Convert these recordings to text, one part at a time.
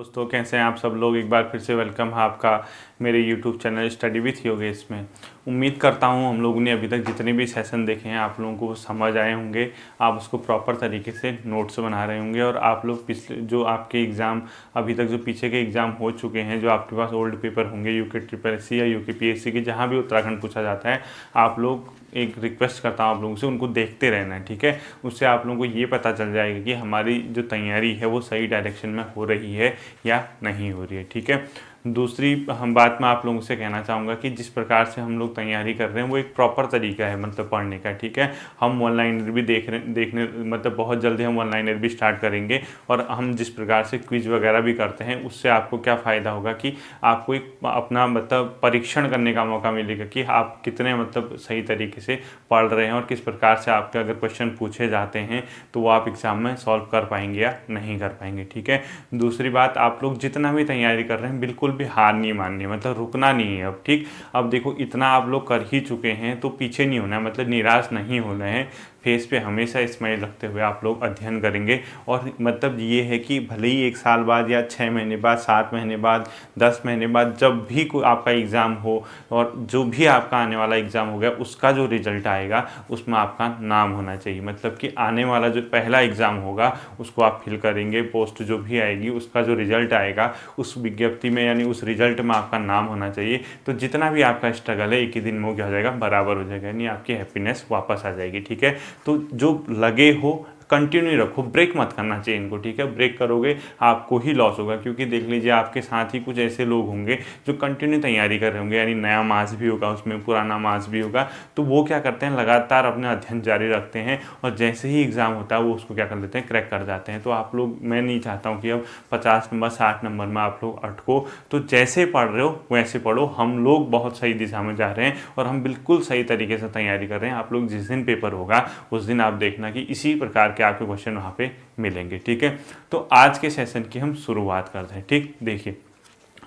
दोस्तों कैसे हैं आप सब लोग। एक बार फिर से वेलकम है आपका मेरे YouTube channel study with Yogesh में। उम्मीद करता हूं हम लोगों ने अभी तक जितने भी सेशन देखे हैं आप लोगों को समझ आए होंगे, आप उसको प्रॉपर तरीके से नोट्स बना रहे होंगे और आप लोग पिछले जो आपके एग्ज़ाम अभी तक जो पीछे के एग्ज़ाम हो चुके हैं, जो आपके पास ओल्ड पेपर होंगे यूके ट्रिपल एस सी या यूके PSC के, जहाँ भी उत्तराखंड पूछा जाता है, आप लोग एक रिक्वेस्ट करता हूँ आप लोगों से उनको देखते रहना है, ठीक है। उससे आप लोगों को ये पता चल जाएगा कि हमारी जो तैयारी है वो सही डायरेक्शन में हो रही है या नहीं हो रही है, ठीक है। दूसरी हम बात मैं आप लोगों से कहना चाहूँगा कि जिस प्रकार से हम लोग तैयारी कर रहे हैं वो एक प्रॉपर तरीका है मतलब पढ़ने का, ठीक है। हम ऑनलाइन भी देखने मतलब बहुत जल्दी हम ऑनलाइन भी स्टार्ट करेंगे और हम जिस प्रकार से क्विज वगैरह भी करते हैं उससे आपको क्या फ़ायदा होगा कि आपको एक अपना मतलब परीक्षण करने का मौका मिलेगा कि आप कितने मतलब सही तरीके से पढ़ रहे हैं और किस प्रकार से आपके अगर क्वेश्चन पूछे जाते हैं तो वो आप एग्ज़ाम में सॉल्व कर पाएंगे या नहीं कर पाएंगे, ठीक है। दूसरी बात, आप लोग जितना भी तैयारी कर रहे हैं बिल्कुल भी हार नहीं माननी है, मतलब रुकना नहीं है अब, ठीक। अब देखो इतना आप लोग कर ही चुके हैं तो पीछे नहीं होना है, मतलब निराश नहीं होना है। फेस पे हमेशा स्माइल रखते हुए आप लोग अध्ययन करेंगे और मतलब ये है कि भले ही 1 साल बाद या 6 महीने बाद, 7 महीने बाद, 10 महीने बाद जब भी कोई आपका एग्ज़ाम हो और जो भी आपका आने वाला एग्ज़ाम हो गया उसका जो रिजल्ट आएगा उसमें आपका नाम होना चाहिए। मतलब कि आने वाला जो पहला एग्ज़ाम होगा उसको आप फिल करेंगे, पोस्ट जो भी आएगी उसका जो रिजल्ट आएगा उस विज्ञप्ति में यानी उस रिजल्ट में आपका नाम होना चाहिए। तो जितना भी आपका स्ट्रगल है एक ही दिन में क्या हो जाएगा, बराबर हो जाएगा, यानी आपकी हैप्पीनेस वापस आ जाएगी, ठीक है। तो जो लगे हो कंटिन्यू रखो, ब्रेक मत करना चाहिए इनको, ठीक है। ब्रेक करोगे आपको ही लॉस होगा, क्योंकि देख लीजिए आपके साथ ही कुछ ऐसे लोग होंगे जो कंटिन्यू तैयारी कर रहे होंगे, यानी नया मास भी होगा उसमें, पुराना मास भी होगा, तो वो क्या करते हैं लगातार अपने अध्ययन जारी रखते हैं और जैसे ही एग्ज़ाम होता है वो उसको क्या कर लेते हैं, क्रैक कर जाते हैं। तो आप लोग, मैं नहीं चाहता हूँ कि अब 50 नंबर 60 नंबर में आप लोग अटको, तो जैसे पढ़ रहे हो वैसे पढ़ो। हम लोग बहुत सही दिशा में जा रहे हैं और हम बिल्कुल सही तरीके से तैयारी कर रहे हैं। आप लोग जिस दिन पेपर होगा उस दिन आप देखना कि इसी प्रकार के आपके क्वेश्चन वहाँ पे मिलेंगे, ठीक है। तो आज के सेशन की हम शुरुआत करते हैं, ठीक। देखिए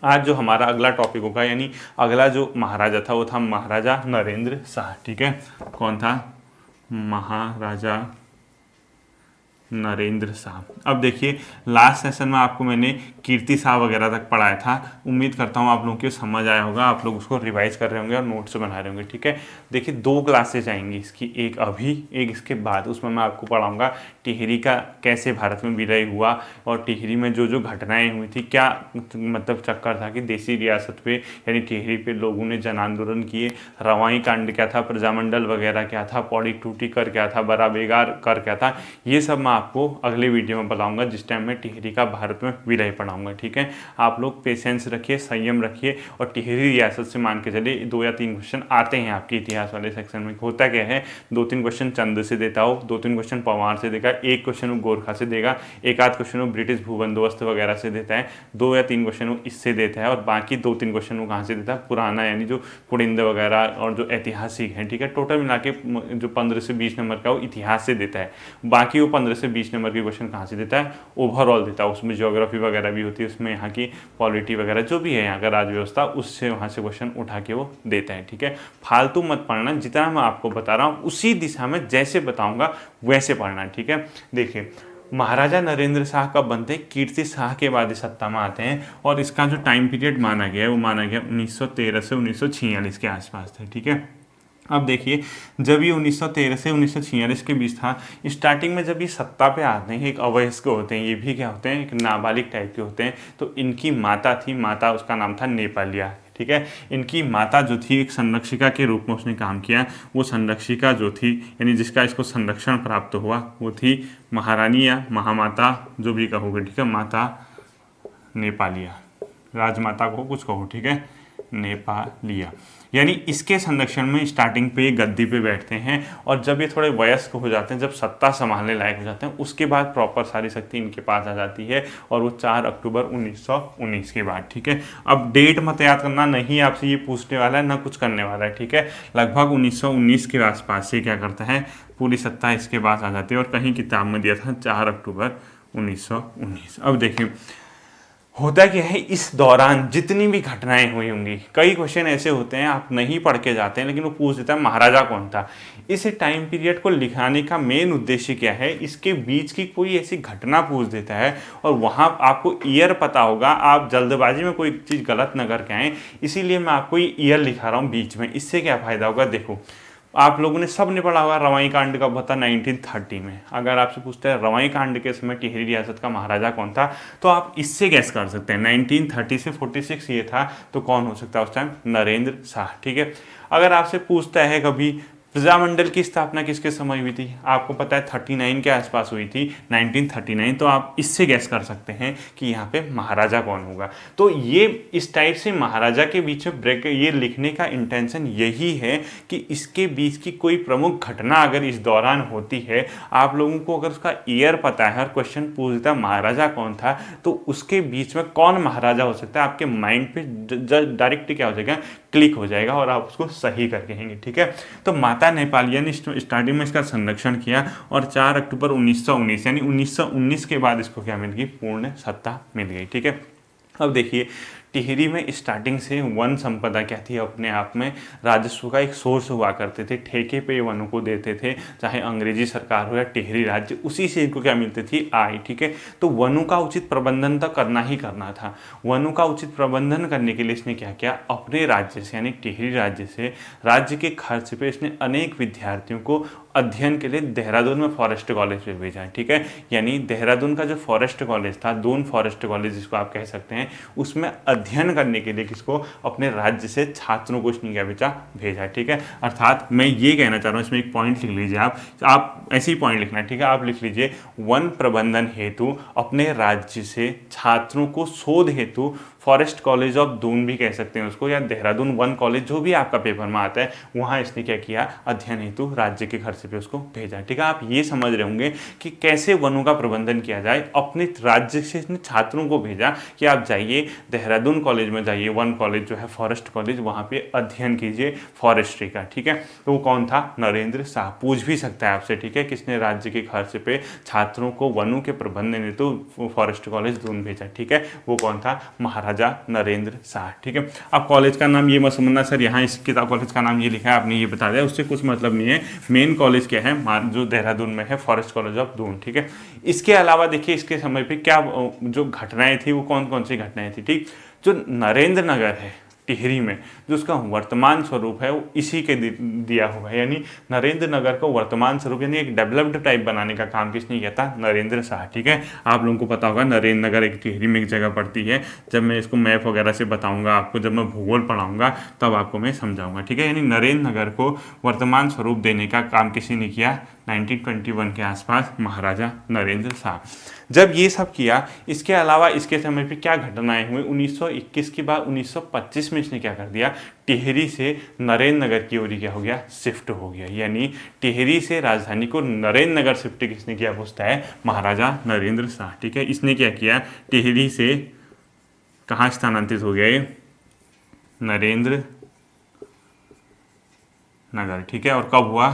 आज जो हमारा अगला टॉपिक होगा, यानी अगला जो महाराजा था वो था महाराजा नरेंद्र शाह, ठीक है। कौन था? महाराजा नरेंद्र शाह। अब देखिए लास्ट सेशन में आपको मैंने कीर्ति शाह वगैरह तक पढ़ाया था, उम्मीद करता हूँ आप लोगों को समझ आया होगा, आप लोग उसको रिवाइज कर रहे होंगे और नोट्स बना रहे होंगे, ठीक है। देखिए 2 क्लासेज आएंगी इसकी, एक अभी एक इसके बाद। उसमें मैं आपको पढ़ाऊँगा टिहरी का कैसे भारत में विलय हुआ और टिहरी में जो जो घटनाएँ हुई थी, क्या मतलब चक्कर था कि देसी रियासत पे यानी टिहरी पे लोगों ने जन आंदोलन किए, रवाई कांड क्या था, प्रजामंडल वगैरह क्या था, पौड़ी टूटी कर क्या था, बड़ा बेगार कर क्या था, ये सब मैं आपको अगले वीडियो में बताऊंगा जिस टाइम मैं टिहरी का भारत में विलय पढ़ाऊंगा, ठीक है। आप लोग पेशेंस रखिए, संयम रखिए और टिहरी रियासत से मान के चलिए 2 या 3 क्वेश्चन आते हैं आपके इतिहास वाले सेक्शन में। होता क्या है, 2-3 क्वेश्चन चंद से देता हो, 2-3 क्वेश्चन पवार से देगा, 1 क्वेश्चन वो गोरखा से देगा, 1-आध क्वेश्चन वो ब्रिटिश भूबंदोबस्त वगैरह से देता है, 2 या 3 क्वेश्चन वो इससे देता है और बाकी 2-3 क्वेश्चन वो कहाँ से देता है, पुराना यानी जो पुड़िंद वगैरह और जो ऐतिहासिक हैं, ठीक है। टोटल मिला के जो 15 से 20 नंबर का वो इतिहास से देता है, बाकी वो 15 से 20 नंबर के क्वेश्चन कहाँ से देता है, ओवरऑल देता है। उसमें ज्योग्राफी वगैरह भी होती है, उसमें यहाँ की पॉलिटी वगैरह जो भी है यहाँ का राज्य व्यवस्था, उससे वहाँ से क्वेश्चन उठा के वो देता है, ठीक है। फालतू मत पढ़ना, जितना मैं आपको बता रहा हूँ उसी दिशा में जैसे बताऊँगा वैसे पढ़ना, ठीक है। देखिए महाराजा नरेंद्र शाह कब बनते हैं, कीर्ति शाह के बाद सत्ता में आते हैं और इसका जो टाइम पीरियड माना गया है वो माना गया 1913 से 1946 के आसपास था, ठीक है। अब देखिए जब ये 1913 से 1946 के बीच था, स्टार्टिंग में जब ये सत्ता पे आते हैं एक अवयस्क होते हैं, ये भी क्या होते हैं, एक नाबालिग टाइप के होते हैं। तो इनकी माता थी, माता उसका नाम था नेपालिया, ठीक है। इनकी माता जो थी एक संरक्षिका के रूप में उसने काम किया। वो संरक्षिका जो थी यानी जिसका इसको संरक्षण प्राप्त हुआ वो थी महारानी या महामाता जो भी कहोगे, ठीक है, माता नेपालिया, राजमाता को कुछ कहो, ठीक है, नेपालिया। यानी इसके संरक्षण में स्टार्टिंग पे गद्दी पे बैठते हैं और जब ये थोड़े वयस्क हो जाते हैं, जब सत्ता संभालने लायक हो जाते हैं, उसके बाद प्रॉपर सारी शक्ति इनके पास आ जाती है और वो 4 अक्टूबर 1919 के बाद, ठीक है। अब डेट मत याद करना, नहीं आपसे ये पूछने वाला है ना कुछ करने वाला है, ठीक है। लगभग 1919 के आसपास से क्या करता है, पूरी सत्ता इसके पास आ जाती है और कहीं किताब में दिया था 4 अक्टूबर 1919। अब देखिए होता क्या है, इस दौरान जितनी भी घटनाएं हुई होंगी, कई क्वेश्चन ऐसे होते हैं आप नहीं पढ़ के जाते हैं लेकिन वो पूछ देता है महाराजा कौन था। इस टाइम पीरियड को लिखाने का मेन उद्देश्य क्या है, इसके बीच की कोई ऐसी घटना पूछ देता है और वहाँ आपको ईयर पता होगा, आप जल्दबाजी में कोई चीज़ गलत न करके आएँ, इसीलिए मैं आपको ये ईयर लिखा रहा हूँ बीच में। इससे क्या फ़ायदा होगा, देखो आप लोगों ने सब ने पढ़ा होगा रवाई कांड कब होता 1930 में। अगर आपसे पूछते हैं रवाई कांड के समय टिहरी रियासत का महाराजा कौन था, तो आप इससे गैस कर सकते हैं 1930 से 46 ये था, तो कौन हो सकता है उस टाइम, नरेंद्र शाह। ठीक है। अगर आपसे पूछता है कभी प्रजामंडल की स्थापना किसके समय हुई थी, आपको पता है 39 के आसपास हुई थी 1939, तो आप इससे गैस कर सकते हैं कि यहाँ पे महाराजा कौन होगा। तो ये इस टाइप से महाराजा के बीच में ब्रेक ये लिखने का इंटेंशन यही है कि इसके बीच की कोई प्रमुख घटना अगर इस दौरान होती है, आप लोगों को अगर उसका ईयर पता है, हर क्वेश्चन पूछ देता महाराजा कौन था, तो उसके बीच में कौन महाराजा हो सकता है आपके माइंड पे डायरेक्ट क्या हो जाएगा, क्लिक हो जाएगा और आप उसको सही करके कहेंगे। ठीक है। तो माता नेपालिया ने स्टार्टिंग में इसका संरक्षण किया और 4 अक्टूबर 1919 यानी 1919 के बाद इसको क्या मिल गई, पूर्ण सत्ता मिल गई। ठीक है। अब देखिए टिहरी में स्टार्टिंग से वन संपदा क्या थी, अपने आप में राजस्व का एक सोर्स हुआ करते थे, ठेके पे वनों को देते थे, चाहे अंग्रेजी सरकार हो या टिहरी राज्य, उसी से इनको क्या मिलती थी, आय। ठीक है। तो वनों का उचित प्रबंधन तो करना ही करना था। वनों का उचित प्रबंधन करने के लिए इसने क्या किया, अपने राज्य से यानी टिहरी राज्य से राज्य के खर्च पे इसने अनेक विद्यार्थियों को अध्ययन के लिए देहरादून में फॉरेस्ट कॉलेज में भेजा। ठीक है। यानी देहरादून का जो फॉरेस्ट कॉलेज था, दून फॉरेस्ट कॉलेज जिसको आप कह सकते हैं, उसमें अध्ययन करने के लिए किसको, अपने राज्य से छात्रों को इसने क्या भेजा। ठीक है। अर्थात मैं ये कहना चाह रहा हूँ, इसमें एक पॉइंट लिख लीजिए आप ऐसे ही पॉइंट लिखना है। ठीक है। आप लिख लीजिए वन प्रबंधन हेतु अपने राज्य से छात्रों को शोध हेतु फॉरेस्ट कॉलेज ऑफ दून भी कह सकते हैं उसको, या देहरादून वन कॉलेज, जो भी आपका पेपर में आता है, वहाँ इसने क्या किया, अध्ययन हेतु राज्य के खर्च पे उसको भेजा। ठीक है। आप ये समझ रहे होंगे कि कैसे वनों का प्रबंधन किया जाए, अपने राज्य से इसने छात्रों को भेजा कि आप जाइए देहरादून कॉलेज में, जाइए वन कॉलेज जो है फॉरेस्ट कॉलेज, वहाँ पे अध्ययन कीजिए फॉरेस्ट्री का। ठीक है। तो वो कौन था, नरेंद्र शाह। पूछ भी सकता है आपसे। ठीक है। किसने राज्य के खर्च पे छात्रों को वनों के प्रबंधन हेतु फॉरेस्ट कॉलेज दून भेजा। ठीक है। वो कौन था, महाराजा नरेंद्र शाह। ठीक है। अब कॉलेज का नाम ये मत समझना सर यहाँ इस किताब कॉलेज का नाम ये लिखा है, आपने ये बता दिया, उससे कुछ मतलब नहीं है। मेन कॉलेज क्या है, जो देहरादून में है, फॉरेस्ट कॉलेज ऑफ दून। ठीक है। इसके अलावा देखिए इसके समय पे क्या जो घटनाएं थी, वो कौन कौन सी घटनाएं थी। ठीक। जो नरेंद्र नगर है टिहरी में, जो उसका वर्तमान स्वरूप है, वो इसी के दिया हुआ है। यानी नरेंद्र नगर को वर्तमान स्वरूप यानी एक डेवलप्ड टाइप बनाने का काम किसने किया था, नरेंद्र शाह। ठीक है। आप लोगों को पता होगा नरेंद्र नगर एक टिहरी में एक जगह पड़ती है। जब मैं इसको मैप वगैरह से बताऊंगा आपको, जब मैं भूगोल पढ़ाऊंगा तब आपको मैं समझाऊंगा। ठीक है। यानी नरेंद्र नगर को वर्तमान स्वरूप देने का काम किसी ने किया 1921 के आसपास, महाराजा नरेंद्र शाह। जब ये सब किया, इसके अलावा इसके समय पे क्या घटनाएं हुई, 1921 के बाद 1925 में इसने क्या कर दिया, टिहरी से नरेंद्र नगर की ओर क्या हो गया, शिफ्ट हो गया। यानी टिहरी से राजधानी को नरेंद्र नगर शिफ्ट किसने किया, पूछता है महाराजा नरेंद्र शाह। ठीक है। इसने क्या किया, टिहरी से कहाँ स्थानांतरित हो गया ये, नरेंद्र नगर। ठीक है। और कब हुआ,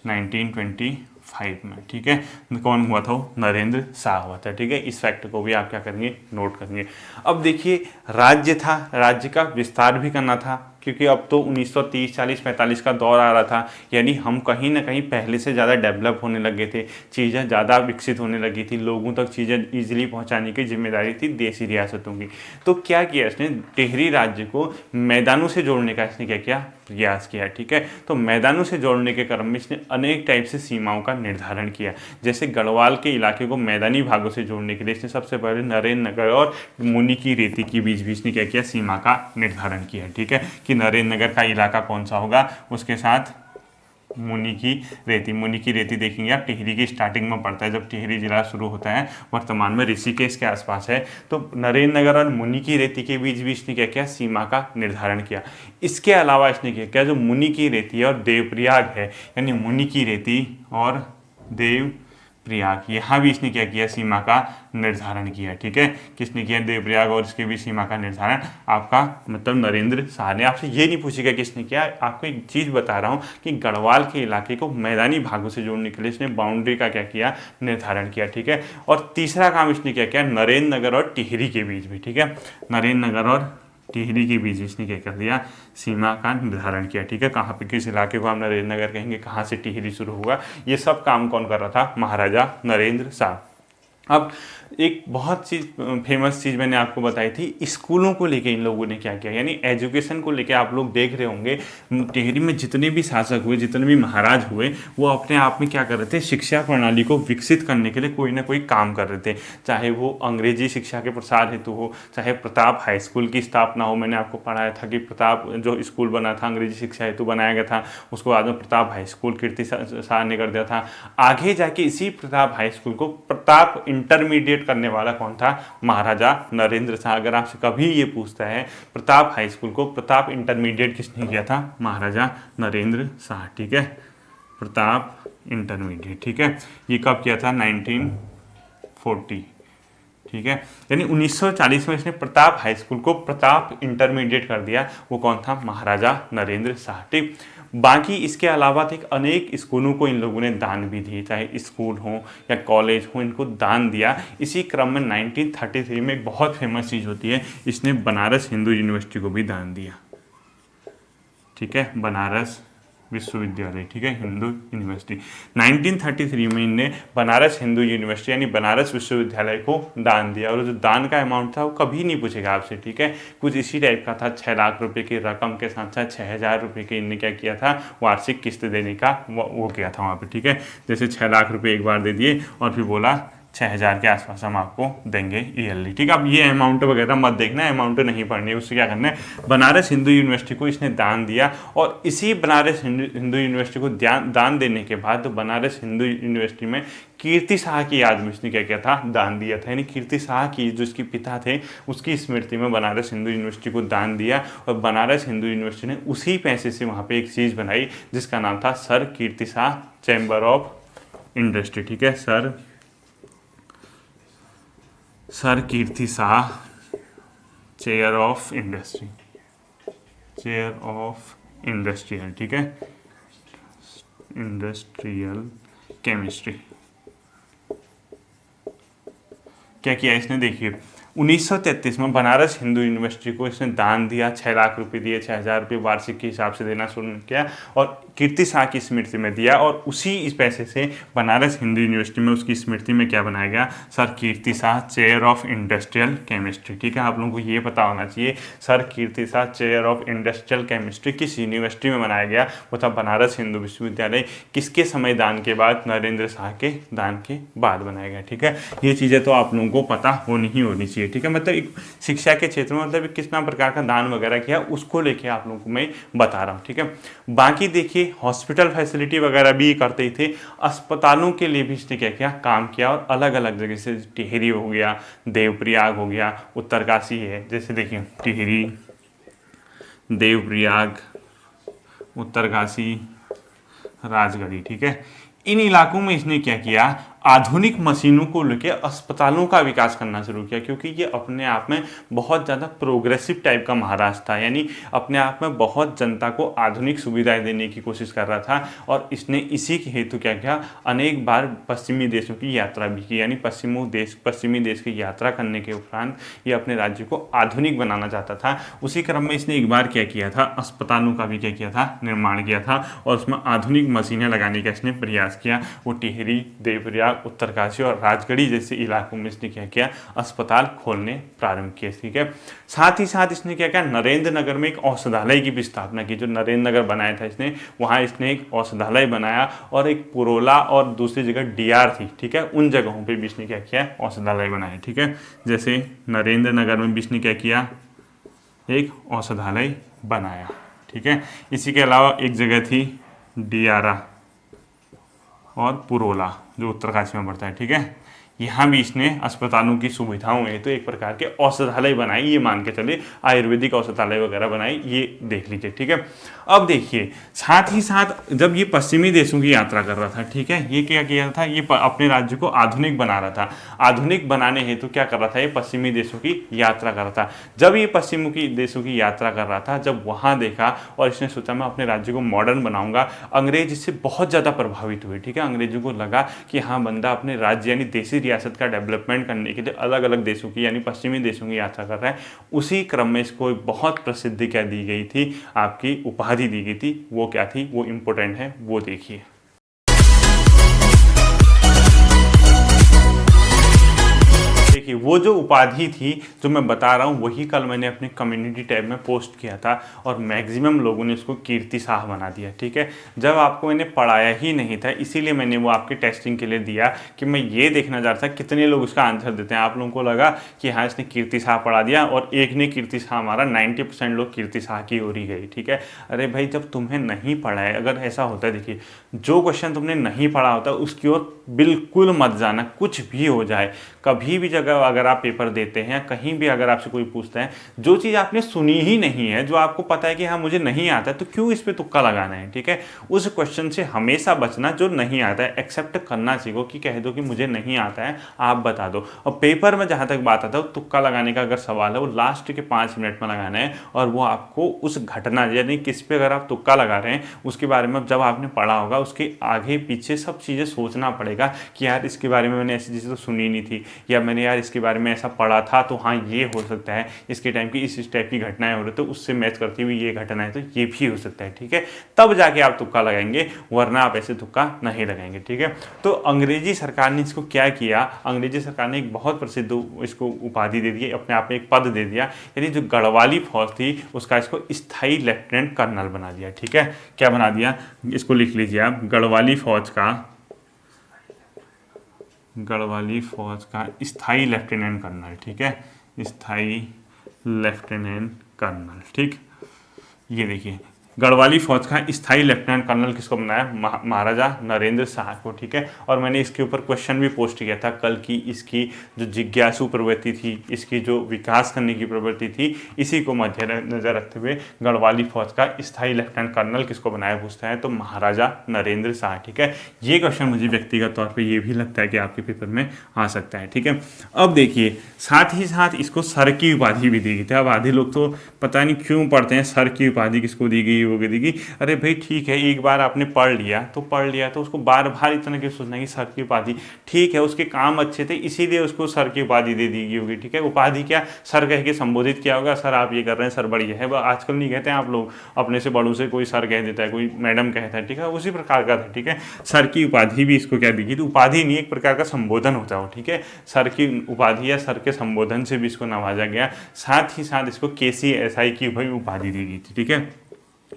1925 में। ठीक है। कौन हुआ था, नरेंद्र शाह हुआ था। ठीक है। इस फैक्ट को भी आप क्या करेंगे, नोट करेंगे। अब देखिए राज्य था, राज्य का विस्तार भी करना था, क्योंकि अब तो 1930, 40, 45 का दौर आ रहा था। यानी हम कहीं ना कहीं पहले से ज़्यादा डेवलप होने लगे थे, चीज़ें ज़्यादा विकसित होने लगी थी, लोगों तक चीज़ें ईजिली पहुंचाने की जिम्मेदारी थी देशी रियासतों की। तो क्या किया इसने, टिहरी राज्य को मैदानों से जोड़ने का इसने क्या किया, प्रयास किया। ठीक है। तो मैदानों से जोड़ने के क्रम में इसने अनेक टाइप से सीमाओं का निर्धारण किया। जैसे गढ़वाल के इलाके को मैदानी भागों से जोड़ने के लिए इसने सबसे पहले नरेंद्र नगर और मुनि की रेती के बीच इसने क्या किया, सीमा का निर्धारण किया। ठीक है। कि नरेंद्र नगर का इलाका कौन सा होगा, उसके साथ मुनि की रेती देखेंगे आप, टिहरी की स्टार्टिंग में पड़ता है, जब टिहरी जिला शुरू होता है, वर्तमान में ऋषिकेश के आसपास है। तो नरेंद्र नगर और मुनि की रेती के बीच भी इसने क्या किया, सीमा का निर्धारण किया। इसके अलावा इसने क्या किया, जो मुनि की रेती और देवप्रयाग है, यानी मुनि की रेती और प्रयाग, यहाँ भी इसने क्या किया, सीमा का निर्धारण किया। ठीक है, किसने किया, देवप्रयाग, और इसके भी सीमा का निर्धारण आपका मतलब नरेंद्र शाह ने। आपसे ये नहीं पूछेगा किसने किया, आपको एक चीज़ बता रहा हूँ कि गढ़वाल के इलाके को मैदानी भागों से जोड़ने के लिए इसने बाउंड्री का क्या किया, निर्धारण किया। ठीक है, और तीसरा काम इसने क्या किया, नरेंद्र नगर और टिहरी के बीच भी, ठीक है, नरेंद्र नगर और टिहरी के बीच इसने क्या कर दिया, सीमा का निर्धारण किया। ठीक है, कहाँ पे किस इलाके को हम नरेंद्र नगर कहेंगे, कहाँ से टिहरी शुरू होगा, ये सब काम कौन कर रहा था, महाराजा नरेंद्र शाह। अब एक बहुत चीज़ फेमस चीज़ मैंने आपको बताई थी, स्कूलों को लेके इन लोगों ने क्या किया, यानी एजुकेशन को लेके आप लोग देख रहे होंगे टिहरी में जितने भी शासक हुए, जितने भी महाराज हुए, वो अपने आप में क्या कर रहे थे, शिक्षा प्रणाली को विकसित करने के लिए कोई ना कोई काम कर रहे थे। चाहे वो अंग्रेजी शिक्षा के प्रसार हेतु हो, चाहे प्रताप हाई स्कूल की स्थापना हो। मैंने आपको पढ़ाया था कि प्रताप जो स्कूल बना था अंग्रेजी शिक्षा हेतु बनाया गया था, उसको बाद में प्रताप हाई स्कूल कीर्ति शाह ने कर दिया था। आगे जाके इसी प्रताप हाई स्कूल को प्रताप इंटरमीडिएट करने वाला कौन था, महाराजा नरेंद्र शाह। अगर आपसे कभी ये पूछता है प्रताप हाई स्कूल को प्रताप इंटरमीडिएट किसने किया था, महाराजा नरेंद्र शाह। ठीक है, प्रताप इंटरमीडिएट। ठीक है, ये कब किया था, 1940। ठीक है, यानी 1940 में इसने प्रताप हाई स्कूल को प्रताप इंटरमीडिएट कर दिया। वो कौन था, महाराजा नरेंद्र शाह। ठीक, बाकी इसके अलावा एक अनेक स्कूलों को इन लोगों ने दान भी दिए, चाहे स्कूल हो या कॉलेज हो, इनको दान दिया। इसी क्रम में 1933 में एक बहुत फेमस चीज़ होती है, इसने बनारस हिंदू यूनिवर्सिटी को भी दान दिया। ठीक है, बनारस विश्वविद्यालय, ठीक है, हिंदू यूनिवर्सिटी। 1933 में इनने बनारस हिंदू यूनिवर्सिटी यानी बनारस विश्वविद्यालय को दान दिया, और जो दान का अमाउंट था वो कभी नहीं पूछेगा आपसे। ठीक है, कुछ इसी टाइप का था, 6 लाख रुपए की रकम के साथ साथ 6,000 रुपये की इनने क्या किया था, वार्षिक किस्त देने का वो किया था वहाँ पर। ठीक है, जैसे 6 लाख रुपये एक बार दे दिए और फिर बोला 6,000 के आसपास हम आपको देंगे ईयरली। ठीक है, अब ये अमाउंट वगैरह मत देखना, अमाउंट नहीं पढ़नी है, उससे क्या करना है, बनारस हिंदू यूनिवर्सिटी को इसने दान दिया। और इसी बनारस हिंदू यूनिवर्सिटी को दान देने के बाद तो बनारस हिंदू यूनिवर्सिटी में कीर्ति शाह की याद में इसने क्या किया था, दान दिया था। यानी कीर्ति शाह की जो इसके पिता थे उसकी स्मृति में बनारस हिंदू यूनिवर्सिटी को दान दिया, और बनारस हिंदू यूनिवर्सिटी ने उसी पैसे से वहाँ पर एक चीज़ बनाई जिसका नाम था sir Kirti Shah chamber of industry. ठीक है, sir Kirti Shah chair of industry, chair of industrial, ठीक है, इंडस्ट्रियल केमिस्ट्री। क्या किया इसने, देखिए 1933 में बनारस हिंदू यूनिवर्सिटी को इसने दान दिया, 6 लाख रुपए दिए, 6,000 रुपये वार्षिक के हिसाब से देना शुरू किया, और कीर्ति शाह की स्मृति में दिया। और उसी इस पैसे से बनारस हिंदू यूनिवर्सिटी में उसकी स्मृति में क्या बनाया गया, sir Kirti Shah chair of industrial chemistry. ठीक है, आप लोगों को ये पता होना चाहिए sir Kirti Shah chair of industrial chemistry किस यूनिवर्सिटी में बनाया गया, वो था बनारस हिंदू विश्वविद्यालय। किसके समय दान के बाद, नरेंद्र शाह के दान के बाद बनाया गया। ठीक है, ये चीज़ें तो आप लोगों को पता होनी ही होनी चाहिए। ठीक है, मतलब एक शिक्षा के क्षेत्र में मतलब कितना प्रकार का दान वगैरह किया उसको लेके आप लोगों को मैं बता रहा हूँ। ठीक है, बाकी देखिए हॉस्पिटल फैसिलिटी वगैरह भी करते थे, अस्पतालों के लिए भी इसने क्या किया, काम किया, और अलग अलग जगह से टिहरी हो गया, देवप्रयाग हो गया, उत्तरकाशी है, जैसे देखिए टिहरी, देवप्रयाग, उत्तरकाशी, राजगढ़ी। ठीक है, इन इलाकों में इसने क्या किया, आधुनिक मशीनों को लेकर अस्पतालों का विकास करना शुरू किया, क्योंकि ये अपने आप में बहुत ज़्यादा प्रोग्रेसिव टाइप का महाराज था, यानी अपने आप में बहुत जनता को आधुनिक सुविधाएं देने की कोशिश कर रहा था। और इसने इसी के हेतु क्या किया, अनेक बार पश्चिमी देशों की यात्रा भी की, यानी पश्चिमी देश की यात्रा करने के उपरांत ये अपने राज्य को आधुनिक बनाना चाहता था। उसी क्रम में इसने एक बार क्या किया था, अस्पतालों का भी क्या किया था, निर्माण किया था, और उसमें आधुनिक मशीनें लगाने का इसने प्रयास किया। वो टिहरी, देवप्रयाग, उत्तरकाशी और राजगढ़ी जैसे इलाकों में इसने क्या किया, अस्पताल खोलने प्रारंभ किए। ठीक है, साथ ही साथ इसने क्या किया, नरेंद्र नगर में एक औषधालय की भी स्थापना की। जो नरेंद्र नगर बनाया था इसने, वहाँ इसने एक औषधालय बनाया, और एक पुरोला और दूसरी जगह डीआर थी, ठीक है, उन जगहों पे भी इसने क्या किया, औषधालय बनाया। ठीक है, जैसे नरेंद्र नगर में भी इसने क्या किया, एक औषधालय बनाया। ठीक है, इसी के अलावा एक जगह थी डियारा और पुरोला जो उत्तरकाशी में पड़ता है। ठीक है, यहाँ भी इसने अस्पतालों की सुविधाओं है तो एक प्रकार के औषधालय बनाए, ये मान के चले आयुर्वेदिक औषधालय वगैरह बनाए, ये देख लीजिए। ठीक है, अब देखिए साथ ही साथ जब ये पश्चिमी देशों की यात्रा कर रहा था, ठीक है, ये क्या किया था, ये अपने राज्य को आधुनिक बना रहा था। आधुनिक बनाने हेतु क्या कर रहा था, ये पश्चिमी देशों की यात्रा कर रहा था। जब ये पश्चिमी देशों की यात्रा कर रहा था, जब वहाँ देखा और इसने सोचा मैं अपने राज्य को मॉडर्न बनाऊंगा, अंग्रेज इससे बहुत ज़्यादा प्रभावित हुए। ठीक है, अंग्रेजों को लगा कि हाँ बंदा अपने राज्य यानी देशी रियासत का डेवलपमेंट करने के लिए अलग अलग देशों की यानी पश्चिमी देशों की यात्रा कर रहा है। उसी क्रम में इसको एक बहुत प्रसिद्धि क्या दी गई थी, आपकी उपाधि दी गई थी। वो क्या थी, वो इम्पोर्टेंट है, वो देखिए। देखिए वो जो उपाधि थी जो मैं बता रहा हूँ, वही कल मैंने अपने कम्युनिटी टैब में पोस्ट किया था और मैक्सिमम लोगों ने उसको कीर्ति शाह बना दिया। ठीक है, जब आपको मैंने पढ़ाया ही नहीं था, इसीलिए मैंने वो आपके टेस्टिंग के लिए दिया कि मैं ये देखना चाह रहा था कितने लोग उसका आंसर देते हैं। आप लोगों को लगा कि हाँ इसने कीर्ति शाह पढ़ा दिया और एक ने कीर्ति शाह मारा, 90% लोग कीर्ति शाह की ओर ही गए। ठीक है, अरे भाई जब तुम्हें नहीं पढ़ा है, अगर ऐसा होता है, देखिए जो क्वेश्चन तुमने नहीं पढ़ा होता उसकी ओर बिल्कुल मत जाना, कुछ भी हो जाए। कभी भी जगह अगर आप पेपर देते हैं, कहीं भी अगर आपसे कोई पूछता है, जो चीज़ आपने सुनी ही नहीं है, जो आपको पता है कि हाँ मुझे नहीं आता है, तो क्यों इस पे तुक्का लगाना है। ठीक है, उस क्वेश्चन से हमेशा बचना, जो नहीं आता है एक्सेप्ट करना सीखो कि कह दो कि मुझे नहीं आता है, आप बता दो। और पेपर में जहाँ तक बात आता है, तुक्का लगाने का अगर सवाल है वो लास्ट के 5 मिनट में लगाना है और वो आपको उस घटना यानी किस पे अगर आप तुक्का लगा रहे हैं उसके बारे में जब आपने पढ़ा होगा उसके आगे पीछे सब चीज़ें सोचना पड़ेगा कि यार इसके बारे में मैंने ऐसी चीज़ें तो सुनी नहीं थी, या मैंने यार इसके बारे में ऐसा पढ़ा था तो हाँ ये हो सकता है, इसके टाइम की इस टाइप की घटनाएं हो रही तो उससे मैच करती हुई ये घटना है तो ये भी हो सकता है। ठीक है, तब जाके आप तुक्का लगाएंगे, वरना आप ऐसे तुक्का नहीं लगाएंगे। ठीक है, तो अंग्रेजी सरकार ने इसको क्या किया, अंग्रेजी सरकार ने एक बहुत प्रसिद्ध इसको उपाधि दे दी, अपने आप में एक पद दे दिया, यानी जो गढ़वाली फौज थी उसका इसको स्थायी लेफ्टिनेंट कर्नल बना दिया। ठीक है, क्या बना दिया, इसको लिख लीजिए आप, गढ़वाली फौज का स्थायी लेफ्टिनेंट कर्नल। ठीक है, स्थायी लेफ्टिनेंट कर्नल। ठीक, ये देखिए गढ़वाली फौज का स्थायी लेफ्टिनेंट कर्नल किसको बनाया, महाराजा नरेंद्र शाह को। ठीक है, और मैंने इसके ऊपर क्वेश्चन भी पोस्ट किया था कल की, इसकी जो जिज्ञासु प्रवृत्ति थी, इसकी जो विकास करने की प्रवृत्ति थी, इसी को मद्देनजर रखते हुए गढ़वाली फौज का स्थायी लेफ्टिनेंट कर्नल किसको बनाया पूछता है, तो महाराजा नरेंद्र शाह। ठीक है, ये क्वेश्चन मुझे व्यक्तिगत तौर पर ये भी लगता है कि आपके पेपर में आ सकता है। ठीक है, अब देखिए साथ ही साथ इसको सर की उपाधि भी दी गई थी। अब आधे लोग तो पता नहीं क्यों पढ़ते हैं सर की उपाधि किसको दी गई, वो देगी। अरे भाई ठीक है, एक बार आपने पढ़ लिया तो उसको बार बार इतना क्यों सोचना कि सर की उपाधि, ठीक है उसके काम अच्छे थे इसीलिए उसको सर की उपाधि दे दी गई होगी। ठीक है, उपाधि क्या, सर कह के संबोधित किया होगा, सर आप ये कर रहे हैं, सर बढ़िया है। आजकल नहीं कहते हैं आप लोग, अपने से बड़ों से कोई सर कह देता है, कोई मैडम कहता है। ठीक है, उसी प्रकार का था। ठीक है, सर की उपाधि भी इसको क्या दी गई, तो उपाधि नहीं एक प्रकार का संबोधन होता है। ठीक है, सर की उपाधि या सर के संबोधन से भी इसको नवाजा गया। साथ ही साथ इसको KCSI की भाई उपाधि दी गई थी। ठीक है,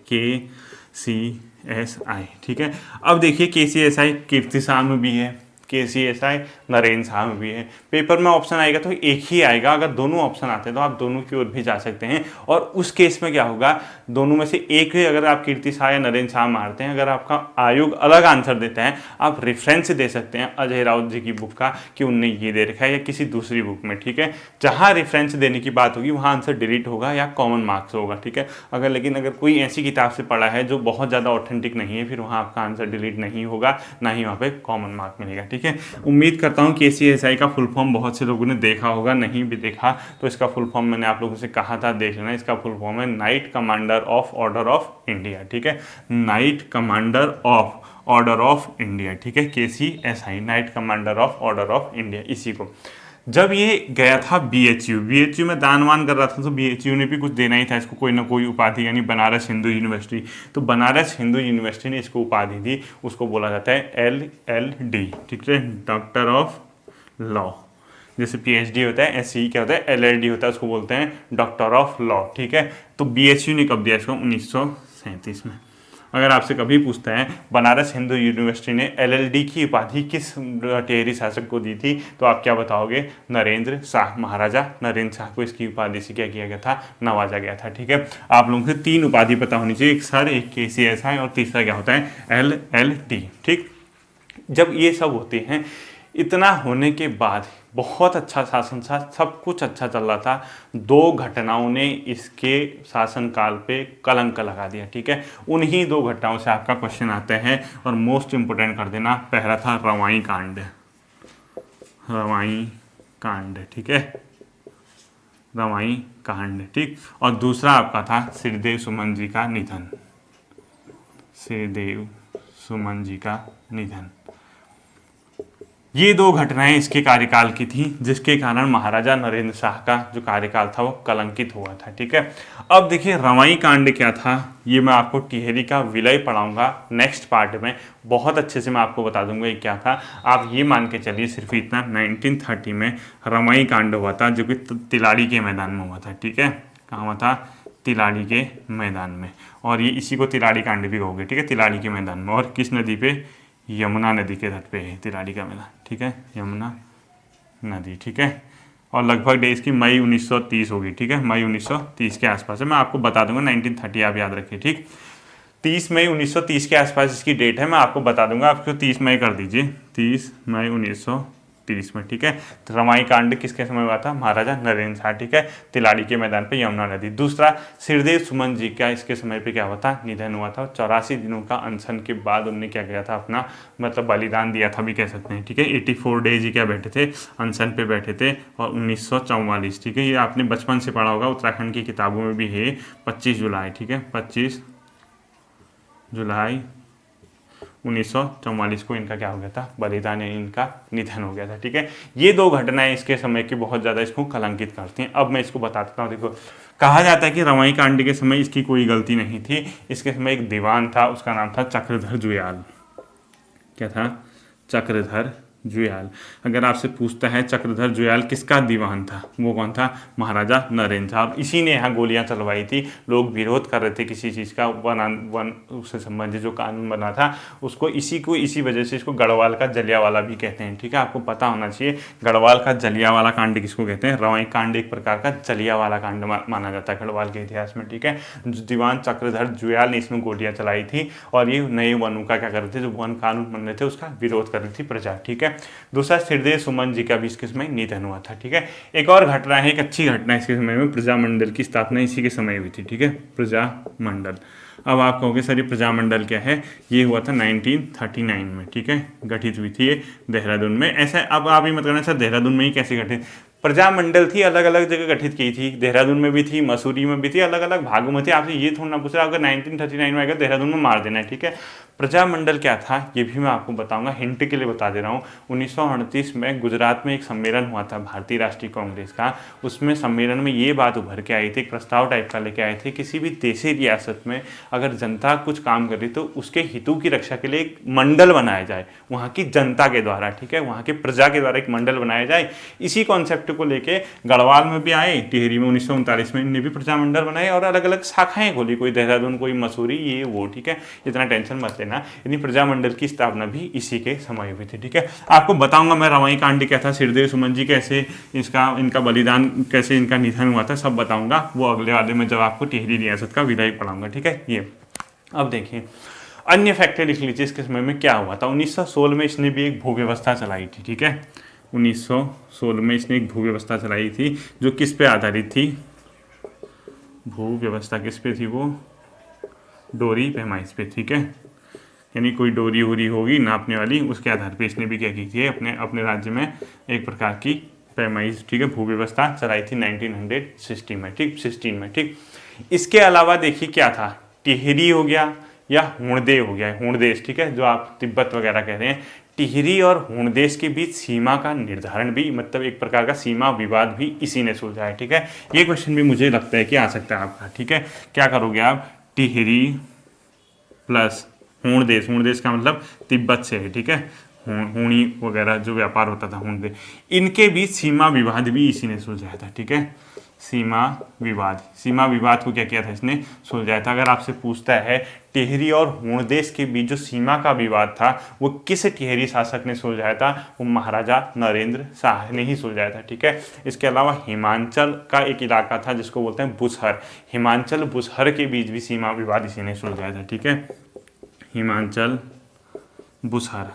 KCSI। ठीक है, अब देखिए KCSI कीर्ति शाह में भी है, KCSI नरेंद्र शाह में भी है। पेपर में ऑप्शन आएगा तो एक ही आएगा, अगर दोनों ऑप्शन आते हैं तो आप दोनों की ओर भी जा सकते हैं। और उस केस में क्या होगा, दोनों में से एक ही अगर आप कीर्ति शाह या नरेंद्र शाह मारते हैं, अगर आपका आयोग अलग आंसर देता है, आप रेफरेंस दे सकते हैं अजय राउत जी की बुक का कि उनने ये दे रखा है या किसी दूसरी बुक में। ठीक है, जहाँ रेफरेंस देने की बात होगी वहाँ आंसर डिलीट होगा या कॉमन मार्क्स होगा। ठीक है, अगर कोई ऐसी किताब से पढ़ा है जो बहुत ज़्यादा ऑथेंटिक नहीं है, फिर वहाँ आपका आंसर डिलीट नहीं होगा, ना ही वहाँ पे कॉमन मार्क मिलेगा। ठीक है, उम्मीद करता हूँ KCSI का फुल फॉर्म बहुत से लोगों ने देखा होगा, नहीं भी देखा तो इसका फुल फॉर्म मैंने आप लोगों से कहा था देख लेना। इसका फुल फॉर्म है night commander of order of India. ठीक है, night commander of order of India. ठीक है, KCSI night commander of order of India. इसी को जब ये गया था BHU में दानवान कर रहा था तो BHU ने भी कुछ देना ही था इसको, कोई ना कोई उपाधि, यानी बनारस हिंदू यूनिवर्सिटी। तो बनारस हिंदू यूनिवर्सिटी ने इसको उपाधि दी, उसको बोला जाता है LLD। ठीक है, डॉक्टर ऑफ लॉ। जैसे PhD होता है, SE क्या होता है, LLD होता है, उसको बोलते हैं डॉक्टर ऑफ लॉ। ठीक है, तो BHU ने कब दिया इसको, 1937 में। अगर आपसे कभी पूछता है बनारस हिंदू यूनिवर्सिटी ने LLD की उपाधि किस टिहरी शासक को दी थी, तो आप क्या बताओगे, नरेंद्र शाह, महाराजा नरेंद्र शाह को इसकी उपाधि से क्या किया गया था, नवाजा गया था। ठीक है, आप लोगों से 3 उपाधि पता होनी चाहिए, एक सर, एक KCSI और तीसरा क्या होता है, LLD। ठीक, जब ये सब होते हैं इतना होने के बाद बहुत अच्छा शासन था, सब कुछ अच्छा चल रहा था, दो घटनाओं ने इसके शासनकाल पे कलंक लगा दिया। ठीक है, उन्हीं दो घटनाओं से आपका क्वेश्चन आते हैं और मोस्ट इंपोर्टेंट कर देना। पहला था रवाई कांड, रवाई कांड, ठीक है, रवाई कांड, ठीक। और दूसरा आपका था श्रीदेव सुमन जी का निधन, श्रीदेव सुमन जी का निधन। ये दो घटनाएं इसके कार्यकाल की थी, जिसके कारण महाराजा नरेंद्र शाह का जो कार्यकाल था वो कलंकित हुआ था। ठीक है, अब देखिए रवाई कांड क्या था, ये मैं आपको टिहरी का विलय पढ़ाऊंगा नेक्स्ट पार्ट में, बहुत अच्छे से मैं आपको बता दूंगा ये क्या था। आप ये मान के चलिए सिर्फ इतना, 1930 में रवाई कांड हुआ था, जो कि तिलाड़ी के मैदान में हुआ था। ठीक है, कहाँ हुआ था? तिलाड़ी के मैदान में। और ये इसी को तिलाड़ी कांड भी कहोगे। ठीक है, तिलाड़ी के मैदान में। और किस नदी पे? यमुना नदी के तट पे है तिलाड़ी का मैदान। ठीक है, यमुना नदी। ठीक है, और लगभग डेज की मई 1930 होगी। ठीक है, मई 1930 के आसपास है, मैं आपको बता दूंगा 1930 आप याद रखिए। ठीक, 30 मई 1930 के आसपास इसकी डेट है, मैं आपको बता दूंगा, आपको 30 मई कर दीजिए, 30 मई 1930 में। ठीक है, तो रवाई कांड किसके समय हुआ था? महाराजा नरेंद्र शाह। ठीक है, तिलाड़ी के मैदान पे यमुना नदी। दूसरा श्रीदेव सुमन जी का इसके समय पे क्या हुआ था? निधन हुआ था। 84 दिनों का अनशन के बाद उनने क्या किया था? अपना मतलब बलिदान दिया था भी कह सकते हैं। ठीक है, 84 डेज ही क्या बैठे थे? अनशन पे बैठे थे। और 1944, ठीक है, ये आपने बचपन से पढ़ा होगा, उत्तराखंड की किताबों में भी है, 25 जुलाई। ठीक है, 25 जुलाई 1944 को इनका क्या हो गया था? बलिदान, यानी इनका निधन हो गया था। ठीक है, ये दो घटनाएं इसके समय की बहुत ज़्यादा इसको कलंकित करती हैं। अब मैं इसको बताता हूँ। देखो, कहा जाता है कि रवाई कांड के समय इसकी कोई गलती नहीं थी। इसके समय एक दीवान था, उसका नाम था चक्रधर जुयाल। क्या था? चक्रधर जुयाल। अगर आपसे पूछता है चक्रधर जुयाल किसका दीवान था, वो कौन था? महाराजा नरेंद्र शाह। इसी ने यहाँ गोलियां चलवाई थी। लोग विरोध कर रहे थे किसी चीज़ का, वन उससे संबंधित जो कानून बना था उसको, इसी वजह से इसको गढ़वाल का जलियावाला भी कहते हैं। ठीक है, आपको पता होना चाहिए गढ़वाल का जलियावाला कांड किसको कहते हैं? रवाई कांड एक प्रकार का जलियावाला कांड माना जाता है गढ़वाल के इतिहास में। ठीक है, दीवान चक्रधर जुयाल ने इसमें गोलियां चलाई थी और ये नए वनों का क्या कर रहे थे, जो वन कानून बन रहे थे उसका विरोध कर रही थी प्रजा। ठीक है, दूसरा श्रीदेव सुमन जी का भी इसके समय निधन हुआ था। ठीक है, एक और घटना है, एक अच्छी घटना इसके समय में, प्रजामंडल की स्थापना इसी के समय हुई थी। ठीक है, प्रजामंडल। अब आप कहोगे सर ये प्रजामंडल क्या है? ये हुआ था 1939 में। ठीक है, गठित हुई थी ये देहरादून में। ऐसा अब आप ही मत करना सर देहरादून में ही कैसे गठित? प्रजामंडल थी, अलग अलग जगह गठित की थी, देहरादून में भी थी, मसूरी में भी थी, अलग अलग भागों में थी। आपसे ये थोड़ा ना पूछ रहा अगर 1939 में आएगा देहरादून में मार देना है। ठीक है, प्रजामंडल क्या था ये भी मैं आपको बताऊंगा, हिंट के लिए बता दे रहा हूँ। 1938 में गुजरात में एक सम्मेलन हुआ था भारतीय राष्ट्रीय कांग्रेस का। उसमें सम्मेलन में ये बात उभर के आई थी, एक प्रस्ताव टाइप का लेके आए थे, किसी भी देशी रियासत में अगर जनता कुछ काम कर रही तो उसके हितों की रक्षा के लिए एक मंडल बनाया जाए, वहाँ की जनता के द्वारा। ठीक है, वहाँ के प्रजा के द्वारा एक मंडल बनाया जाए। इसी कॉन्सेप्ट को लेके गढ़वाल में भी आए, टिहरी में 1939 में इनने भी प्रजामंडल बनाए और अलग अलग शाखाएं खोली, कोई देहरादून, कोई मसूरी, ये वो। ठीक है, इतना टेंशन मत लेना, यानी प्रजामंडल की स्थापना भी इसी के समय हुई थी। ठीक है, आपको बताऊंगा मैं रवाई कांड क्या था, श्रीदेव सुमन जी कैसे इनका बलिदान, कैसे इनका निधन हुआ था, सब बताऊंगा वो अगले वाले में जब आपको टिहरी रियासत का विलय पढ़ाऊंगा। ठीक है, ये अब देखिए अन्य फैक्टर लिख लीजिए इसके समय में क्या हुआ था। 1916 में इसने भी एक भू व्यवस्था चलाई थी। ठीक है, 1916 में इसने एक भू व्यवस्था चलाई थी जो किस पे आधारित थी? भू व्यवस्था किस पे थी? वो डोरी पैमाइश पे। ठीक है, यानी कोई डोरी वोरी होगी नापने वाली, उसके आधार पे इसने भी क्या की थी, अपने राज्य में एक प्रकार की पैमाइश, ठीक है, भू व्यवस्था चलाई थी 1960 में। ठीक, 16 में। ठीक, इसके अलावा देखिए क्या था, टिहरी हो गया या हुणदे हो गया, हुणदेश। ठीक है, जो आप तिब्बत वगैरह कह रहे हैं, टिहरी और हुणदेश के बीच सीमा का निर्धारण भी, मतलब एक प्रकार का सीमा विवाद भी इसी ने सुलझाया। ठीक है, ये क्वेश्चन भी मुझे लगता है कि आ सकता है आपका। ठीक है, क्या करोगे आप? टिहरी प्लस हुणदेश, हुणदेश का मतलब तिब्बत से है। ठीक है, हुणी वगैरह जो व्यापार होता था हुणदे, इनके बीच सीमा विवाद भी इसी ने सुलझाया था। ठीक है, सीमा विवाद को क्या किया था इसने? सुलझाया था। अगर आपसे पूछता है टिहरी और हुणदेश के बीच जो सीमा का विवाद था वो किस टिहरी शासक ने सुलझाया था? वो महाराजा नरेंद्र शाह ने ही सुलझाया था। ठीक है, इसके अलावा हिमाचल का एक इलाका था जिसको बोलते हैं बुसहर, हिमाचल बुसहर के बीच भी सीमा विवाद इसी ने सुलझाया था। ठीक है, हिमाचल बुसहर,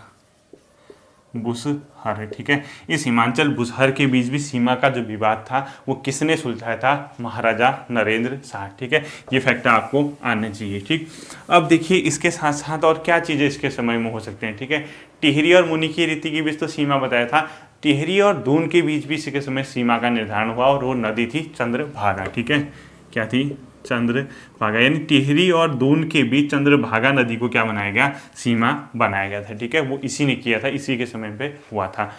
बुसहर, ठीक है। इस हिमाचल बुसहर के बीच भी सीमा का जो विवाद था वो किसने सुलझाया था? महाराजा नरेंद्र शाह, ठीक है। ये फैक्ट आपको आने चाहिए, ठीक। अब देखिए इसके साथ साथ और क्या चीज़ें इसके समय में हो सकते हैं, ठीक है। टिहरी और मुनि की रीति के बीच तो सीमा बताया था, टिहरी और दून के बीच भी इसी के समय सीमा का निर्धारण हुआ और वो नदी थी चंद्रभागा, ठीक है। क्या थी? चंद्रभागा, यानी टिहरी और दून के बीच चंद्रभागा नदी को क्या बनाया गया? सीमा बनाया गया था, ठीक है। वो इसी ने किया था, इसी के समय पे हुआ था।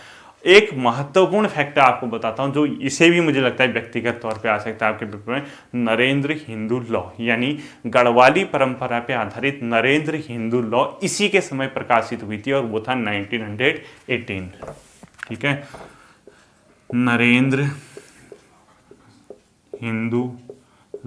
एक महत्वपूर्ण फैक्ट आपको बताता हूं जो इसे भी मुझे लगता है व्यक्तिगत तौर पे आ सकता है आपके पेपर में, नरेंद्र हिंदू लॉ, यानी गढ़वाली परंपरा पे आधारित नरेंद्र हिंदू लॉ इसी के समय प्रकाशित हुई थी और वो था 1918, ठीक है। नरेंद्र हिंदू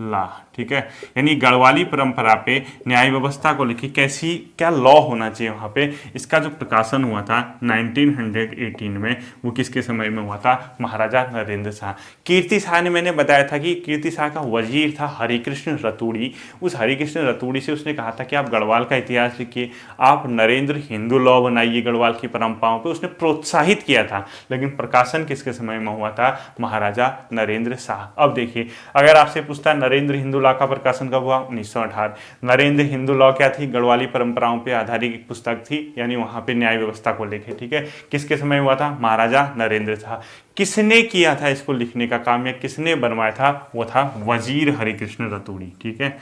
ला, ठीक है। यानी गढ़वाली परंपरा पे न्याय व्यवस्था को लेकर कैसी क्या लॉ होना चाहिए वहाँ पे, इसका जो प्रकाशन हुआ था 1918 में, वो किसके समय में हुआ था? महाराजा नरेंद्र शाह। कीर्ति शाह ने, मैंने बताया था कि कीर्ति शाह का वजीर था हरिकृष्ण रतूड़ी। उस हरिकृष्ण रतूड़ी से उसने कहा था कि आप गढ़वाल का इतिहास लिखिए, आप नरेंद्र हिंदू लॉ बनाइए गढ़वाल की परंपराओं पर, उसने प्रोत्साहित किया था। लेकिन प्रकाशन किसके समय में हुआ था? महाराजा नरेंद्र शाह। अब देखिए अगर आपसे पूछता है नरेंद्र हिंदू लॉ का प्रकाशन कब हुआ? 1918। नरेंद्र हिंदू लॉ क्या थी? गढ़वाली परंपराओं पे आधारित एक पुस्तक थी, यानी वहां पे न्याय व्यवस्था को लेके, ठीक है। किसके समय हुआ था? महाराजा नरेंद्र शाह। किसने किया था इसको लिखने का काम या किसने बनवाया था? वो था वजीर हरिकृष्ण रतूड़ी, ठीक है।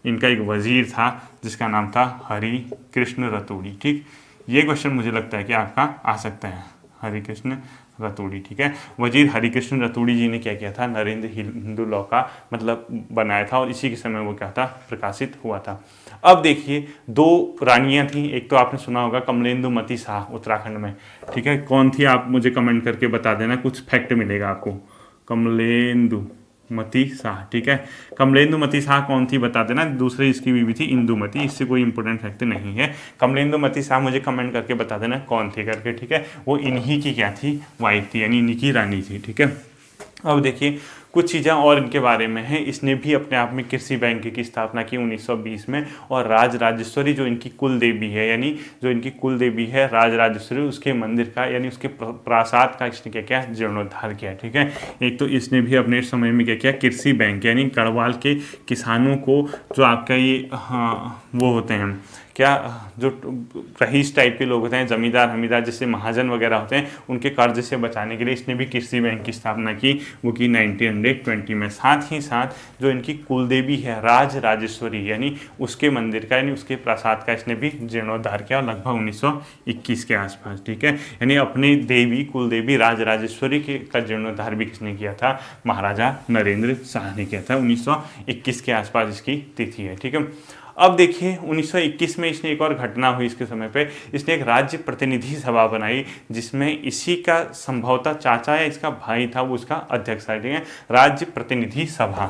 इनका एक वजीर था जिसका नाम था हरिकृष्ण रतूड़ी, ठीक। ये क्वेश्चन मुझे लगता है कि आपका आ सकता है, हरिकृष्ण रतूड़ी, ठीक है। वजीर हरिकृष्ण रतूड़ी जी ने क्या किया था? नरेंद्र हिंदू लॉ का मतलब बनाया था और इसी के समय वो क्या था? प्रकाशित हुआ था। अब देखिए दो रानियां थी, एक तो आपने सुना होगा कमलेंदुमती शाह उत्तराखंड में, ठीक है। कौन थी आप मुझे कमेंट करके बता देना, कुछ फैक्ट मिलेगा आपको। कमलेंदुमती शाह, ठीक है। कमलेंदुमती शाह कौन थी बता देना। दूसरी इसकी बीवी थी इंदुमती, इससे कोई इंपॉर्टेंट फैक्ट नहीं है। कमलेंदुमती शाह मुझे कमेंट करके बता देना कौन थी करके, ठीक है। वो इन्हीं की क्या थी? वाइफ थी, यानी इन्हीं की रानी थी, ठीक है। अब देखिए कुछ चीज़ें और इनके बारे में हैं। इसने भी अपने आप में कृषि बैंक की स्थापना की 1920 में, और राज राजेश्वरी जो इनकी कुल देवी है, यानी जो इनकी कुल देवी है राज राजेश्वरी, उसके मंदिर का यानी उसके प्रासाद का इसने क्या किया? जीर्णोद्धार किया, ठीक है। एक तो इसने भी अपने समय में क्या किया? कृषि बैंक, यानी गढ़वाल के किसानों को जो आपका ये वो होते हैं क्या, जो रईस टाइप के लोग होते हैं, जमींदार हमीदार जैसे महाजन वगैरह होते हैं, उनके कर्ज से बचाने के लिए इसने भी कृषि बैंक की स्थापना की, वो की 1920 में। साथ ही साथ जो इनकी कुलदेवी है राज राजेश्वरी, यानी उसके मंदिर का यानी उसके प्रासाद का इसने भी जीर्णोद्धार किया लगभग 1921 के आसपास, ठीक है। यानी अपनी देवी कुलदेवी राज राजेश्वरी के का जीर्णोद्धार भी किसने किया था? महाराजा नरेंद्र शाह ने किया था। 1921 के आसपास इसकी तिथि है, ठीक है। अब देखिए 1921 में इसने एक और घटना हुई इसके समय पे, इसने एक राज्य प्रतिनिधि सभा बनाई जिसमें इसी का संभवतः चाचा या इसका भाई था वो उसका अध्यक्ष था, ठीक है। राज्य प्रतिनिधि सभा,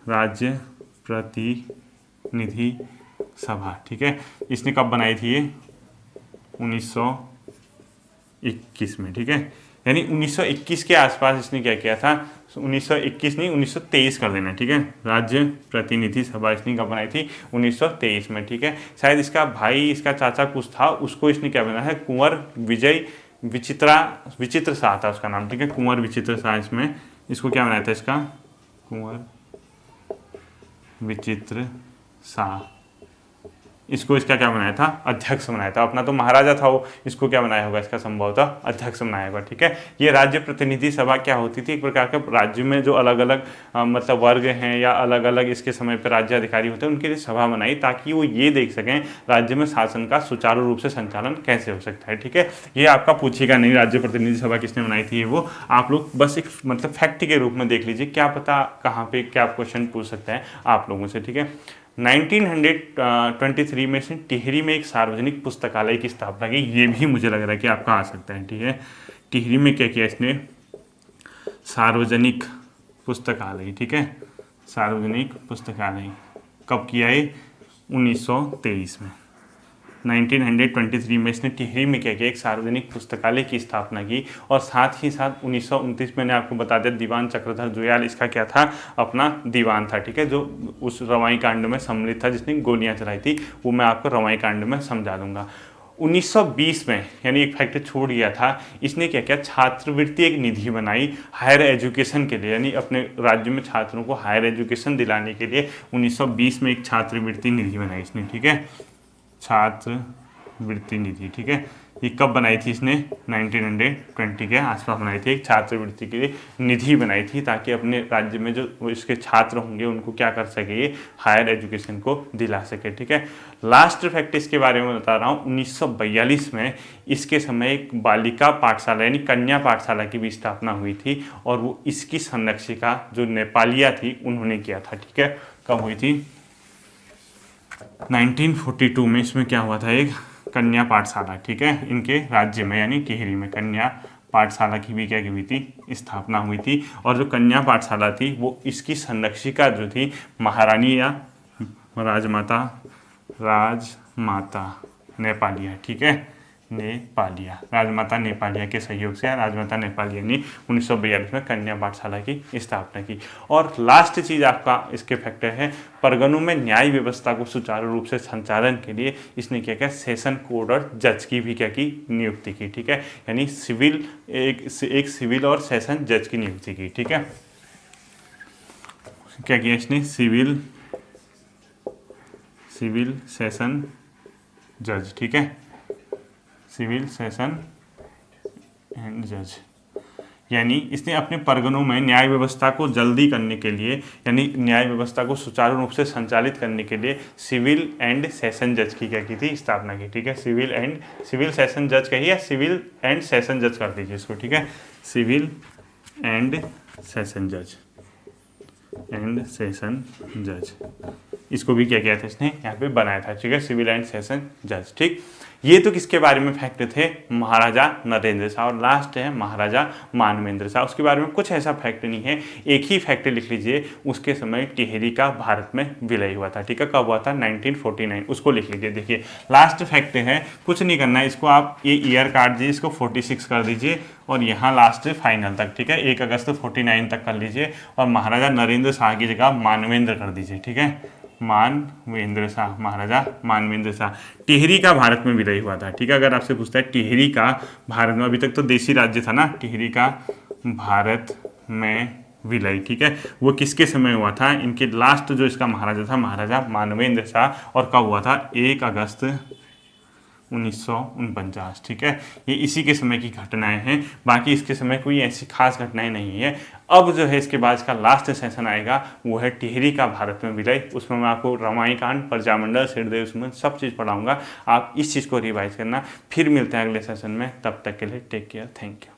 राज्य प्रतिनिधि सभा, ठीक है। इसने कब बनाई थी ये? 1921 में, ठीक है। यानी 1921 के आसपास इसने क्या किया था? 1921 नहीं 1923 कर देना, ठीक है। राज्य प्रतिनिधि सभा इसने कब बनाई थी? 1923 में, ठीक है। शायद इसका भाई इसका चाचा कुछ था, उसको इसने क्या बनाया है? कुंवर विचित्र शाह था उसका नाम, ठीक है। कुंवर विचित्र शाह, इसमें इसको क्या बनाया था? इसका कुंवर विचित्र शाह, इसको इसका क्या बनाया था? अध्यक्ष बनाया था। अपना तो महाराजा था वो, इसको क्या बनाया होगा? इसका संभवतः अध्यक्ष बनाया होगा, ठीक है। ये राज्य प्रतिनिधि सभा क्या होती थी? एक प्रकार का राज्य में जो अलग अलग मतलब वर्ग हैं या अलग अलग इसके समय पर राज्य अधिकारी होते हैं, उनके लिए सभा बनाई ताकि वो ये देख सकें राज्य में शासन का सुचारू रूप से संचालन कैसे हो सकता है, ठीक है। ये आपका पूछेगा नहीं राज्य प्रतिनिधि सभा किसने बनाई थी, वो आप लोग बस एक मतलब फैक्ट के रूप में देख लीजिए, क्या पता कहाँ पे क्या क्वेश्चन पूछ सकता है आप लोगों से, ठीक है। 1923 में इसने टिहरी में एक सार्वजनिक पुस्तकालय की स्थापना की। ये भी मुझे लग रहा है कि आपका आ सकता है, ठीक है। टिहरी में क्या किया इसने? सार्वजनिक पुस्तकालय, ठीक है। सार्वजनिक पुस्तकालय कब किया है? 1923 में। 1923 में इसने टिहरी में क्या किया? एक सार्वजनिक पुस्तकालय की स्थापना की, और साथ ही साथ 1929 मैंने आपको बता दिया दीवान चक्रधर जुयाल इसका क्या था? अपना दीवान था, ठीक है। जो उस रवाई कांड में सम्मिलित था जिसने गोलियां चलाई थी, वो मैं आपको रवाई कांड में समझा दूंगा। 1920 में, यानी एक फैक्ट छोड़ गया था, इसने क्या किया, छात्रवृत्ति एक निधि बनाई हायर एजुकेशन के लिए, यानी अपने राज्य में छात्रों को हायर एजुकेशन दिलाने के लिए 1920 में एक छात्रवृत्ति निधि बनाई इसने, ठीक है, छात्रवृत्ति निधि, ठीक है। ये कब बनाई थी इसने, 1920 के आसपास बनाई थी, एक छात्रवृत्ति के लिए निधि बनाई थी, ताकि अपने राज्य में जो इसके छात्र होंगे उनको क्या कर सके, ये हायर एजुकेशन को दिला सके, ठीक है। लास्ट फैक्ट इसके बारे में बता रहा हूँ, 1942 में इसके समय एक बालिका पाठशाला यानी कन्या पाठशाला की भी स्थापना हुई थी, और वो इसकी संरक्षिका जो नेपालिया थी उन्होंने किया था, ठीक है। कब हुई थी, 1942 में इसमें क्या हुआ था, एक कन्या पाठशाला, ठीक है, इनके राज्य में यानी टिहरी में कन्या पाठशाला की भी क्या हुई थी, स्थापना हुई थी। और जो कन्या पाठशाला थी वो इसकी संरक्षिका जो थी महारानी या राजमाता नेपालिया, ठीक है, नेपालिया, राजमाता नेपालिया के सहयोग से राजमाता नेपालिया ने 1942 में कन्या पाठशाला की स्थापना की। और लास्ट चीज़ आपका इसके फैक्टर है, परगनों में न्याय व्यवस्था को सुचारू रूप से संचालन के लिए इसने क्या किया, सेशन कोर्ट और जज की भी क्या की, नियुक्ति की, ठीक है, यानी सिविल एक सिविल और सेशन जज की नियुक्ति की, ठीक है। क्या किया इसने, सिविल सेशन जज, ठीक है, सिविल सेशन एंड जज, यानी इसने अपने परगनों में न्याय व्यवस्था को जल्दी करने के लिए, यानी न्याय व्यवस्था को सुचारू रूप से संचालित करने के लिए सिविल एंड सेशन जज की क्या की थी, स्थापना की, ठीक है। सिविल सेशन जज कहिए या सिविल एंड सेशन जज कर दीजिए इसको, ठीक है, सिविल एंड सेशन जज, इसको भी क्या किया था इसने, यहाँ पे बनाया था, ठीक है, सिविल एंड सेशन जज, ठीक। ये तो किसके बारे में फैक्ट थे, महाराजा नरेंद्र शाह। और लास्ट है महाराजा मानवेंद्र शाह, उसके बारे में कुछ ऐसा फैक्ट नहीं है, एक ही फैक्ट लिख लीजिए, उसके समय टिहरी का भारत में विलय हुआ था, ठीक है, कब हुआ था, 1949, उसको लिख लीजिए। देखिए लास्ट फैक्ट है, कुछ नहीं करना है, इसको आप ये ईयर काट दीजिए, इसको 46 कर दीजिए और यहाँ लास्ट फाइनल तक, ठीक है, 1 अगस्त 49 तक कर लीजिए, और महाराजा नरेंद्र शाह की जगह मानवेंद्र कर दीजिए, ठीक है, मानवेंद्र शाह, महाराजा मानवेंद्र शाह। टिहरी का भारत में विलय हुआ था, ठीक है। अगर आपसे पूछता है टिहरी का भारत में, अभी तक तो देशी राज्य था ना, टिहरी का भारत में विलय, ठीक है, वो किसके समय हुआ था, इनके लास्ट जो इसका महाराजा था, महाराजा मानवेंद्र शाह, और कब हुआ था, 1 अगस्त 1949, ठीक है। ये इसी के समय की घटनाएं हैं, बाकी इसके समय कोई ऐसी खास घटनाएं नहीं है। अब जो है इसके बाद इसका लास्ट सेशन आएगा, वो है टिहरी का भारत में विलय, उसमें मैं आपको रामायण, प्रजामंडल, सिरदेव, उसमें सब चीज़ पढ़ाऊंगा, आप इस चीज़ को रिवाइज करना। फिर मिलते हैं अगले सेशन में, तब तक के लिए टेक केयर, थैंक यू।